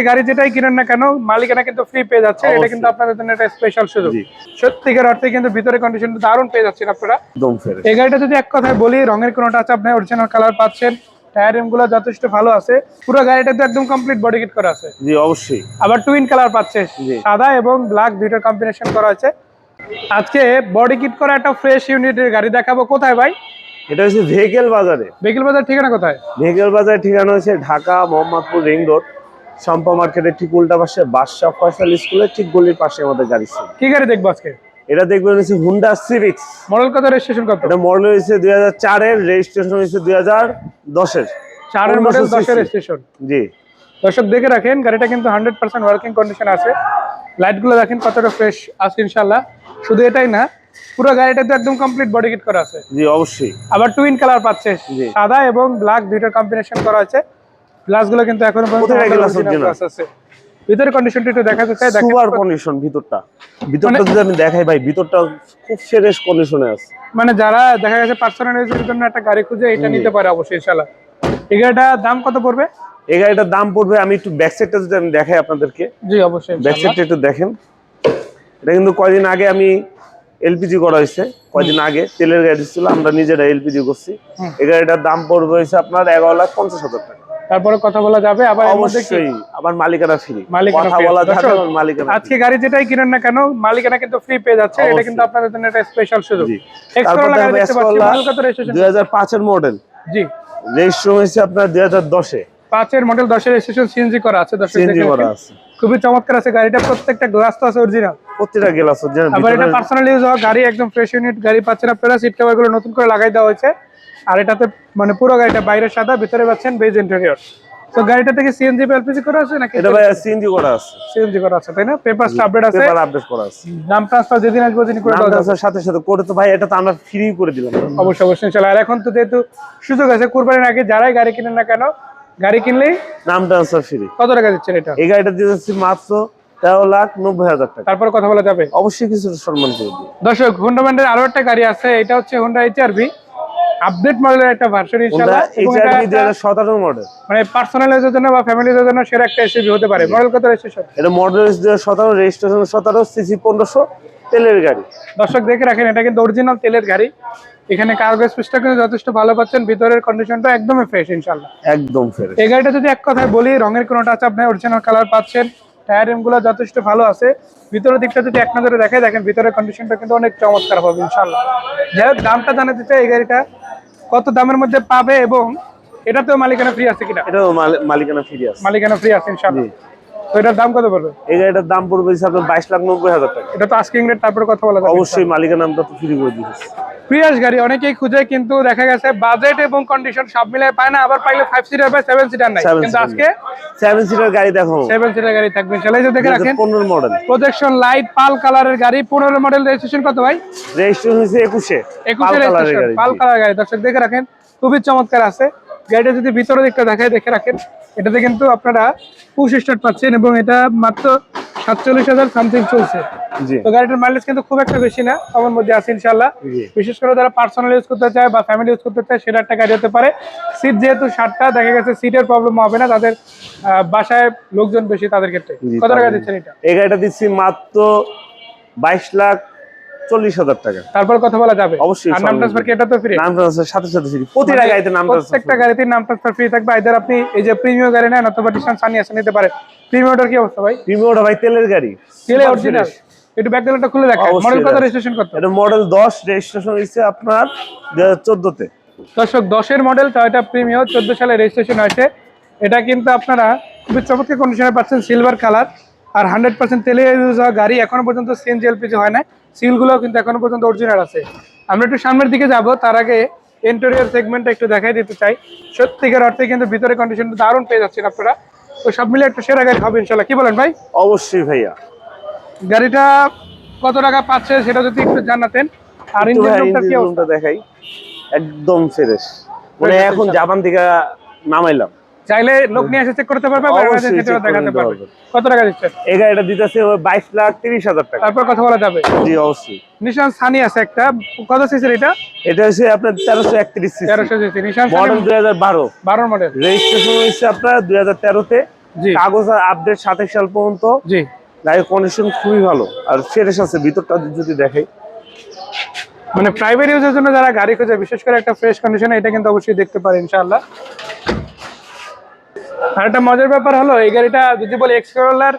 গাড়ি যেটাই কিনেন না কেন মালিকানা কিন্তু ফ্রি পেয়ে যাচ্ছে। এটা কিন্তু আপনাদের জন্য একটা স্পেশাল সুযোগ। সত্যিকার অর্থে কিন্তু ভিতরে কন্ডিশনটা দারুণ পেয়ে যাচ্ছেন আপনারা। একদম ফ্রেশ। এই গাড়িটা যদি এক কথায় বলি, রঙের কোনো টাচ আপনি অরিজিনাল কালার পাচ্ছেন, টায়ার রিমগুলো যথেষ্ট ভালো আছে, পুরো গাড়িটা তো একদম কমপ্লিট বডি কিট করা আছে। জি অবশ্যই। আবার টুইন কালার পাচ্ছে, সাদা এবং ব্ল্যাক দুইটার কম্বিনেশন করা আছে। আজকে বডি কিট করা একটা ফ্রেশ ইউনিটের গাড়ি দেখাবো। কোথায় ভাই? এটা হচ্ছে ভেহিকেল বাজারে। ভেহিকেল বাজার ঠিকানা কোথায়? ভেহিকেল বাজারের ঠিকানা হচ্ছে ঢাকা মোহাম্মদপুর রিং রোড, শম্পা মার্কেটের ঠিক উল্টা পাশে বাদশাহ ফয়সাল স্কুলের ঠিক গলির পাশে আমাদের গাড়ি ছিল। কি গাড়ি দেখবো আজকে? এটা দেখবেন হচ্ছে হুন্ডা সিভিক্স। মডেল কত, রেজিস্ট্রেশন কত? এটা মডেল হচ্ছে 2004 এর, রেজিস্ট্রেশন হচ্ছে 2010 এর। 4 এর মডেল, 10 এর রেজিস্ট্রেশন। জি দর্শক দেখে রাখেন, গাড়িটা কিন্তু 100% ওয়ার্কিং কন্ডিশন আছে। লাইটগুলো দেখেন কতটা ফ্রেশ আছে ইনশাআল্লাহ। শুধু এটাই না, পুরো গাড়িটা তো একদম কমপ্লিট বডি কিট করা আছে। জি অবশ্যই। আবার টুইন কালার পাচ্ছে, সাদা এবং ব্ল্যাক দুইটার কম্বিনেশন করা আছে। গ্লাসগুলো কিন্তু এখনো পর্যন্ত আছে। ভিতরের কন্ডিশনটা একটু দেখা যাচ্ছে, দেখেন সুপার কন্ডিশন। ভিতরটা যদি আমি দেখাই ভাই, ভিতরটা খুব ফ্রেশ কন্ডিশনে আছে। মানে যারা দেখা গেছে পার্সোনাল ইউজের জন্য একটা গাড়ি খুঁজে এটা নিতে পারে অবশ্যই ইনশাআল্লাহ। এই গাড়িটার দাম কত পড়বে? এই গাড়িটার দাম পড়বে, আমি একটু ব্যাক সাইডটা যদি আমি দেখাই আপনাদেরকে। জি অবশ্যই, ব্যাক সাইডটা একটু দেখেন। এটা কিন্তু কয়দিন আগে আমি এলপিজি করা হয়েছে, কয়দিন আগে তেলের গাড়ি ছিল, আমরা নিজেরা এলপিজি করছি। এই গাড়িটার দাম পড়বে হচ্ছে আপনার 11,50,000 টাকা। তারপরে কথা বলা যাবে। আবার অবশ্যই আবার মালিকানা ফ্রি, কথা বলা যাবে মালিকানা। আজকে গাড়ি যেটাই কিনেন না কেন মালিকানা কিন্তু ফ্রি পেয়ে যাচ্ছে। এটা কিন্তু আপনাদের জন্য একটা স্পেশাল সুযোগ। এক্সট্রা গাড়ি দেখতে পাচ্ছি, মডেল কত, রেজিস্ট্রেশন 2005 এর মডেল। জি, রেজিস্ট্রেশন হয়েছে আপনার 2010 এ। 5 এর মডেল, 10 এর রেজিস্ট্রেশন, সিএনজি করা আছে। দর্শক সিএনজি করা আছে, খুবই চমৎকার আছে গাড়িটা। প্রত্যেকটা গ্লাস তো আছে অরিজিনাল, প্রত্যেকটা গ্লাস অরিজিনাল। আবার এটা পার্সোনাল ইউজ হওয়া গাড়ি, একদম ফ্রেশ ইউনিট গাড়ি পাচ্ছেন আপনারা। সিট কভারগুলো নতুন করে লাগাই দেওয়া হয়েছে। আর এটাতে মানে পুরো গাড়িটা বাইরে সাদা, ভিতরে পাচ্ছেন বেজ ইন্টেরিয়র। তো গাড়িটা থেকে সিএনজি বা এলপিজি করা আছে নাকি? এটা ভাই সিএনজি করা আছে। সিএনজি করা আছে, তাই না? পেপারস আপডেট আছে, পেপার আপডেট করা আছে। নাম ট্রান্সফার যেদিন আসবে ওদিন করে দেওয়া যাবে। সাথে সাথে করে তো ভাই এটা তো আমরা ফ্রি করে দিলাম। অবশ্যই অবশ্যই ইনশাআল্লাহ। আর এখন তো যেহেতু সুযোগ আছে, কুরবানির আগে যারাই গাড়ি কিনেন না কেন, গাড়ি কিনলেই নাম ট্রান্সফার ফ্রি। কত টাকা দিচ্ছেন এটা? এই গাড়িটা দিয়ে যাচ্ছি মাত্র 13,90,000 টাকা। তারপর কথা বলা যাবে, অবশ্যই কিছু সম্মান করে দিই। দর্শক হোন্ডা ব্র্যান্ডের আরো একটা গাড়ি আছে, এটা হচ্ছে হোন্ডা এইচআরভি আপডেট মডেলের একটা ভার্সন ইনশাআল্লাহ। এবং এটা 2017 মডেল, মানে পার্সোনাল ইউজের জন্য বা ফ্যামিলি ইউজের জন্য সেরা একটা এসইভি হতে পারে। মডেল কত, রেজিস্ট্রেশন? এটা মডেল 2017, রেজিস্ট্রেশন 17, সিসি 1500, তেলের গাড়ি। দর্শক দেখে রাখেন, এটা কিন্তু অরিজিনাল তেলের গাড়ি। এখানে কার্গো স্পেসটা কিন্তু যথেষ্ট ভালো পাচ্ছেন, ভিতরের কন্ডিশনটা একদমই ফ্রেশ ইনশাআল্লাহ। একদম ফ্রেশ। এই গাড়িটা যদি এক কথায় বলি, রঙের কোনো টাচ আপনি অরিজিনাল কালার পাচ্ছেন, টায়ার রিমগুলো যথেষ্ট ভালো আছে। ভিতরের দিকটা যদি এক নজরে দেখাই, দেখেন ভিতরের কন্ডিশনটা কিন্তু অনেক চমৎকার হবে ইনশাআল্লাহ। যাই হোক, দামটা জানাতে চাই এই গাড়িটা কত দামের মধ্যে পাবে এবং এটাতেও মালিকানা ফ্রি আছে কিনা? এটাও মালিকানা ফ্রি আছে। মালিকানা ফ্রি আছে ইনশাআল্লাহ। তো এটার দাম কত পড়বে? এই গাড়িটার দাম পড়বে আপনার 22,90,000 টাকা। এটা তো আস্কিং রেট, তারপরে কথা বলা যাবে। অবশ্যই মালিকানা আমরা তো ফ্রি করে দিচ্ছি। প্রিয়াস গাড়ি অনেকেই খুঁজে, কিন্তু দেখা গেছে বাজেট এবং কন্ডিশন সব মিলাই পায় না। আবার পাইলে 5 সিটার বা 7 সিটার নাই, কিন্তু আজকে 7 সিটার গাড়ি দেখো, 7 সিটার গাড়ি থাকবে ইনশাআল্লাহ। এই যে দেখে রাখেন 15 মডেল, প্রজেকশন লাইট পাল কালারের গাড়ি, 15 মডেল, রেজিস্ট্রেশন কত ভাই? রেজিস্ট্রেশন হইছে 21 রেজিস্ট্রেশন, পাল কালার গাড়ি। দর্শক দেখে রাখেন, খুবই চমৎকার আছে গাড়িটা। যদি ভিতরের দিকটা দেখাই, দেখে রাখেন, এটাতে কিন্তু আপনারা পুশ স্টার্ট পাচ্ছেন এবং এটা মাত্র 47,000 সামথিং চলছে। তো গাড়িটার মাইলেজ কিন্তু খুব একটা বেশি না, কমের মধ্যে আছে ইনশাআল্লাহ। বিশেষ করে যারা পার্সোনাল ইউজ করতে চায় বা ফ্যামিলি ইউজ করতে চায়, সেটা একটা গাড়ি হতে পারে। সিট যেহেতু 7টা, দেখা গেছে সিটের প্রবলেম হবে না তাদের, বাসায় লোকজন বেশি তাদের ক্ষেত্রে। কত টাকা দিচ্ছেন এটা? এই গাড়িটা দিচ্ছি মাত্র 22,40,000 টাকা। তারপর কথা বলা যাবে অবশ্যই। আর নাম ট্রান্সফার কি? এটা তো ফ্রি। নাম ট্রান্সফার সাথে সাথে ফ্রি, প্রতিটা গাড়িতে নাম ট্রান্সফার, প্রত্যেকটা গাড়িতে নাম ট্রান্সফার ফ্রি থাকবে। আইদার আপনি এই যে প্রিমিয়াম গাড়ি নেন অথবা ডিসকাউন্ট সানি আছে নিতে পারে। প্রিমিয়ামটার কি অবস্থা ভাই? প্রিমিয়ামটা ভাই তেলের গাড়ি, তেলে অরিজিনাল। একটু ব্যাক গ্যালারিটা খুলে দেখান। মডেল কত, রেজিস্ট্রেশন কত? এটা মডেল 10, রেজিস্ট্রেশন হইছে আপনার 2014 তে। দর্শক 10 এর মডেল, টয়োটা প্রিমিয়াম, 14 সালে রেজিস্ট্রেশন হয়েছে। এটা কিন্তু আপনারা খুবই চমৎকার কন্ডিশনে পাচ্ছেন, সিলভার কালার। আর 100% তেলে ইউজ হওয়া গাড়ি, এখনো পর্যন্ত সিএনজি এলপিজি হয় না। সিলগুলো কিন্তু এখনো পর্যন্ত অরিজিনাল আছে। আমরা একটু সামনের দিকে যাব, তার আগে ইন্টেরিয়র সেগমেন্টটা একটু দেখাই দিতে চাই। সত্যিকার অর্থে কিন্তু ভিতরে কন্ডিশনটা দারুণ পেয়ে যাচ্ছেন আপনারা। তো সব মিলে একটা সেরা গাড়ি হবে ইনশাআল্লাহ। কি বলেন ভাই? অবশ্যই ভাইয়া। গাড়িটা কত টাকা পাচ্ছে সেটা যদি একটু জানাতেন। আর ইঞ্জিনটা কি অবস্থা দেখাই, একদম ফ্রেশ, মানে এখন জাপান থেকে নামাইলাম। চাইলে লোক নিয়ে এসে চেক করতে পারবে, দেখাতে পারবে। কত টাকা দিচ্ছেন? এই গাড়িটা দিতেছে 22,30,000 টাকা। তারপর কথা বলা যাবে। জি অবশ্যই। নিশান সানি আছে একটা, কত সিসির এটা? এটা হচ্ছে আপনার 1331 সিসি। 1300 সিসি নিশান মডেল 2012 মডেল, রেজিস্ট্রেশন হইছে আপনার 2013 তে, জি কাগজ আপডেট 27 সাল পর্যন্ত। জি গাড়ির কন্ডিশন খুবই ভালো আর ফ্রেশ আছে। ভিতরটা যদি দেখাই, মানে প্রাইভেট ইউজের জন্য যারা গাড়ি খোঁজে, বিশেষ করে একটা ফ্রেশ কন্ডিশনে, এটা কিন্তু অবশ্যই দেখতে পারে ইনশাআল্লাহ। আর একটা মজার ব্যাপার হলো, এই গাড়িটা যদি বলি এক্স করোলার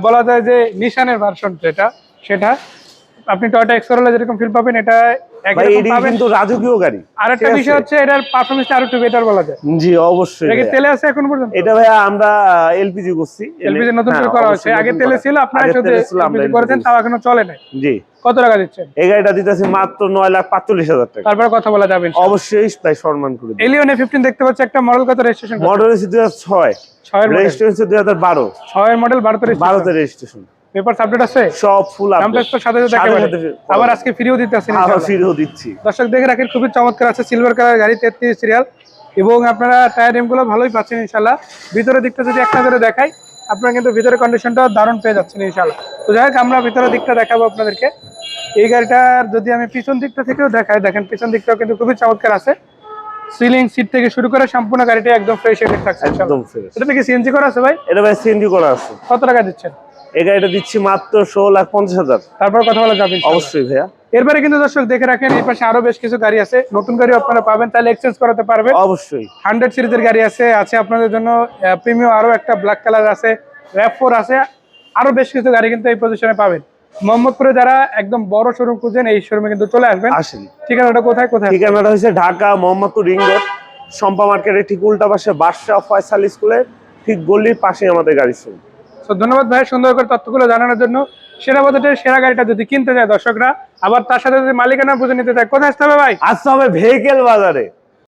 বলা যায় যে নিশানের ভার্সন যেটা, সেটা আপনি টয়োটা এক্স করোলা যেরকম ফিল পাবেন এটা একই ভাই রকম এটি পাবেন। কিন্তু রাজকীয় গাড়ি। আর একটা ঠিক আছে? বিষয় হচ্ছে এটার পারফরম্যান্সটা আরো একটু বেটার বলা যায়। জি অবশ্যই এটা কি ভাইয়া। তেলে আছে এখন পর্যন্ত? এটা ভাইয়া আমরা এলপিজি করছি। এলপিজি নতুন করে হ্যাঁ, করা অবশ্যই হয়েছে, আগে নতুন তেলে করা। ছিল, আপনারা আগে শুধু তেলে ছিল, আমরা এলপিজি করেছেন, LPG তাও এখনো চলে নাই। জি। কত টাকা দিচ্ছেন? এই গাড়িটা দিতেছি মাত্র 9,45,000 টাকা। তারপরে কথা বলা যাবে ইনশাআল্লাহ। অবশ্যই তাই সম্মান করে দিই। এলিয়ন A15 দেখতে পাচ্ছি, একটা মডেল কত, রেজিস্ট্রেশন কত? মডেল হচ্ছে 2006, 6 এর মডেল, রেজিস্ট্রেশন হচ্ছে 2012, 6 এর মডেল, 12 তে 12 তে রেজিস্ট্রেশন। পেপার আপডেট আছে, সব ফুল নাম আপডেট। প্লেট তো সাথে সাথে একেবারে। আবার আজকে ফ্রিও দিতে আছেন আবার ইনশাআল্লাহ। ফিরেও দিচ্ছি। দর্শক দেখে রাখেন, খুবই চমৎকার আছে, সিলভার কালার গাড়ি, 33 সিরিয়াল, এবং আপনারা টায়ার রিমগুলো ভালোই পাচ্ছেন ইনশাআল্লাহ। ভিতরের দিকটা যদি এক নজরে দেখাই, আপনারা কিন্তু ভিতরের কন্ডিশনটা দারুণ পেয়ে যাচ্ছেন ইনশাআল্লাহ। তো যাই হোক, আমরা ভিতরের দিকটা দেখাবো আপনাদেরকে। এই গাড়িটার যদি আমি পিছন দিকটা থেকেও দেখাই, দেখেন পিছন দিকটাও কিন্তু খুবই চমৎকার আছে। সিলিং সিট থেকে শুরু করে সম্পূর্ণ গাড়িটা একদম ফ্রেশ এন্ড থাকছে ইনশাআল্লাহ। একদম ফ্রেশ। এটা থেকে সিএনজি করা আছে ভাই? এটা ভাই সিএনজি করা আছে। কত টাকা দিচ্ছেন? এই গাড়িটা দিচ্ছি মাত্র 16,50,000। তারপর কথা বলা যাবে ইনশাআল্লাহ। অবশ্যই ভাইয়া। এরপরে কিন্তু দর্শক দেখে রাখেন, এই পাশে আরো বেশ কিছু গাড়ি আছে, নতুন গাড়ি আপনারা পাবেন, তাহলে এক্সচেঞ্জ করাতে পারবেন। অবশ্যই 100 সিরিজের গাড়ি আছে আপনাদের জন্য, প্রিমিয়াম আরো একটা ব্ল্যাক কালার আছে, RAV4 আছে, আরো বেশ কিছু গাড়ি কিন্তু এই পজিশনে পাবেন। মোহাম্মদপুরে যারা একদম বড় শোরুম খুঁজেন, এই শোরুমে কিন্তু চলে আসবেন। আসেন। ঠিকানাটা কোথায় কোথায়? ঠিকানাটা হচ্ছে ঢাকা মোহাম্মদপুর রিং রোড, শম্পা মার্কেটের ঠিক উল্টা পাশে বাদশাহ ফয়সাল স্কুলের ঠিক গলির পাশে আমাদের গাড়ি শোরুম। তো ধন্যবাদ ভাই সুন্দর করে তথ্যগুলো জানানোর জন্য। সেরা বাজেটের সেরা গাড়িটা যদি কিনতে চায় দর্শকরা, আবার তার সাথে যদি মালিকানা বুঝে নিতে চায়, কোথায় আসতে হবে ভাই? আসতে হবে ভেহিকেল বাজারে।